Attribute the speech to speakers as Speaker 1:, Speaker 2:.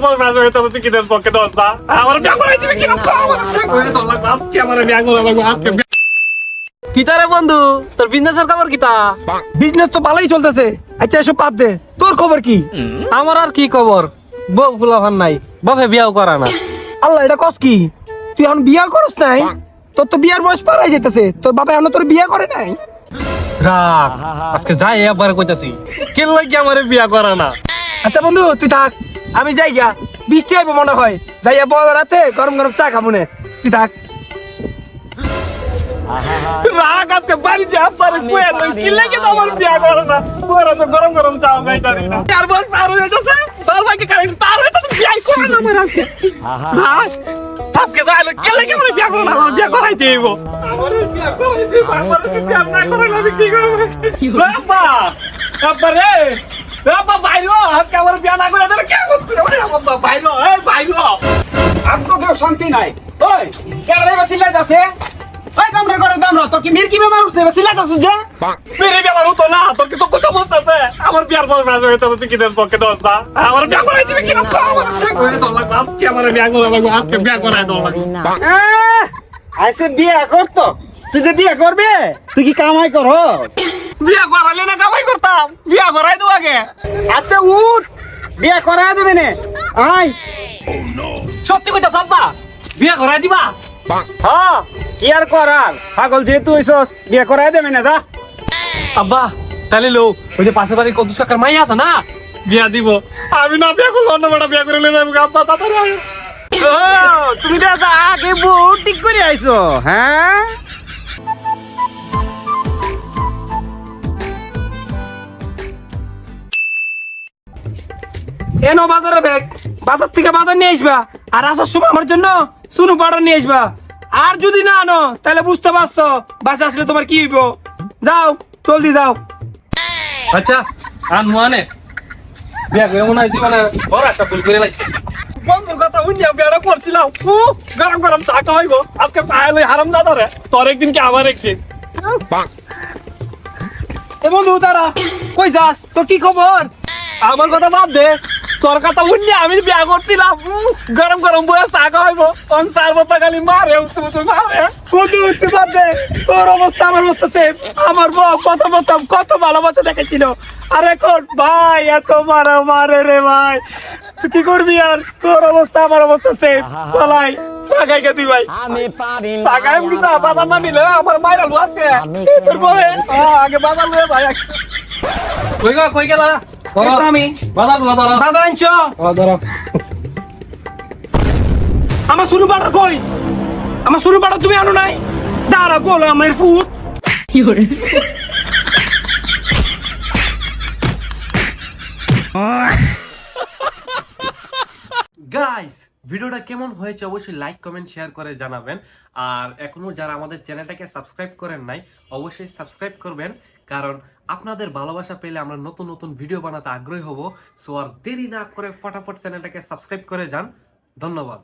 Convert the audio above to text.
Speaker 1: পর মাস হয়ে তুই কি দেন পক্ষে দোস না আমার বিয়া করাই দিবি কি আজকে আমার বিয়া করা লাগবে আজকে
Speaker 2: কিতারে বন্ধু তোর বিজনেসের খবর কিতা?
Speaker 3: বিজনেস তো ভালোই চলতেছে। আচ্ছা এসব বাদ দে, তোর খবর কি?
Speaker 2: আমার আর কি খবর, বউ ফুলাফান নাই, বাপে বিয়াও করা না।
Speaker 3: আল্লাহ, এটা কস কি? তুই এখন বিয়া করস নাই? তোর তো বিয়ার বয়স পার হয়ে যেতেছে, তোর বাবা এখন তোর বিয়া করে নাই।
Speaker 2: রাগ আজকে যাই একবার কইতাছি কি লাগি আমার বিয়া করা না।
Speaker 3: আচ্ছা বন্ধু তুই থাক, আমি যাই গা, বৃষ্টি আইব মনে হয়, যাইয়া বড় রাতে গরম গরম চা খাবো নে, তুই থাক।
Speaker 1: রাগ আজকে বাড়ি যা পারে কই আর কি লাগে তো আমার বিয়া করে না ওরা তো গরম গরম চা খাইতা দিনা আর বল পার হয়ে যাচ্ছে বাল ভাইকে কারেন্ট তার হয়ে তো বিয়া করে না আমার আজকে রাগ আজকে যাইলো কি লাগে আমার বিয়া করে না আমার বিয়া করাই দেব আমার বিয়া করাই দেব আমার বিয়া না করে আমি কি করব বাবা বাবা রে বাবা বাইরো আজকে আমার বিয়া না করে দিলে কেমন করে বাবা বাইরো এই বাইরো
Speaker 3: আজকে কেউ শান্তি নাই। ওই কেডা রে সিলাই দাসে? ওই দামরা করে দামরা, তোর কি মিরকি বেমার হইছে? সিলাই দাসুস যে
Speaker 1: মেরে বিয়া হতো না তোর কিছু কিছু সমস্যা আছে আমার বিয়ার পর মাস হয়ে তুই কি দেন পক্ষে দোস না আমার বিয়া করাই দিবি কি আজকে আমার বিয়া করা লাগবে আজকে বিয়া করাই দোস
Speaker 3: আইসে বিয়া করতো, তুই যে বিয়া করবে তুই কি কামাই করো?
Speaker 1: বিয়া করালে না কামাই করতাম বিয়া করাই দেবো আগে
Speaker 3: আচ্ছা উঠ, বিয়া করায় দেবে নে। আয়
Speaker 1: সত্যি কইতা সাব্বা বিয়া করাই দিবা
Speaker 3: হ্যাঁ, কি আর করার, পাগল যেহেতু হইছস বিয়া করায় দেবে না, যা।
Speaker 2: আব্বা তাহলে লো ওই যে পাশে বাড়ি কত টাকার মাই আছে না,
Speaker 1: বিয়া দিব আমি না বিয়া করলে অন্য বেটা বিয়া করে নেবে আব্বা তাড়াতাড়ি
Speaker 3: ও তুমি তো আগে বউ ঠিক করে আইছো, হ্যাঁ? এনো বাজারে ব্যাগ, বাজার থেকে বাজার নিয়ে আসবা, আর আসার সময় আমার জন্য সুনু পাউডার নিয়ে আসবা। আর যদি না আনো তাহলে বুঝতে পারছো বাসা আসলে তোমার কি হইব। যাও জলদি যাও।
Speaker 2: আচ্ছা আর নুয়ানে বিয়া করে মনে হয়েছে মানে বড় একটা ভুল করে লাগছে।
Speaker 1: বন্ধুর কথা শুনিয়া বিয়াটা করছিলাম গরম গরম চা খাওয়াইবো আজকে পায়ে লই হারাম দাদা রে তোর একদিন কি আমার একদিন
Speaker 3: এ বন্ধু তারা কই যাস, তোর কি খবর?
Speaker 1: আমার কথা বাদ দে তোর কথা শুনিয়া আমি বিয়া করছিলাম গরম গরম বয়ে চা খাওয়াইবো অন চার বতা খালি মারে তুই মারে
Speaker 3: বন্ধু তুই বাদ দে, তোর অবস্থা আমার অবস্থা সেম। আমার বউ প্রথম কত ভালোবাসা দেখেছিল, আর এখন ভাই এত মারে রে ভাই, তুই কি করবি? আর তোর অবস্থা আমার অবস্থা সেম। চলাই সাগাই গে তুই ভাই,
Speaker 4: আমি পারি না
Speaker 1: সাগাই কিন্তু বাজার না নিলে আমার মাইরা লু আজকে
Speaker 3: তোর বউয়ে
Speaker 1: আগে বাজার লয়ে ভাই
Speaker 2: কই গেলা
Speaker 3: এই তো আমি
Speaker 2: বাজার গুলা ধরো
Speaker 3: বাজার আনছো।
Speaker 2: ধরো
Speaker 3: আমার শুরু পাড়া কই? আমার শুরু পাড়া তুমি আনো নাই? দাঁড়া গোল আমার ফুট।
Speaker 2: গাইস ভিডিওটা কেমন হয়েছে অবশ্যই লাইক কমেন্ট শেয়ার করে জানাবেন। আর এখনো যারা আমাদের চ্যানেলটাকে সাবস্ক্রাইব করেন নাই অবশ্যই সাবস্ক্রাইব করবেন, কারণ আপনাদের ভালোবাসা পেলে আমরা নতুন নতুন ভিডিও বানাতে আগ্রহী হব। সো আর দেরি না করে ফটাফট চ্যানেলটাকে সাবস্ক্রাইব করে যান। ধন্যবাদ।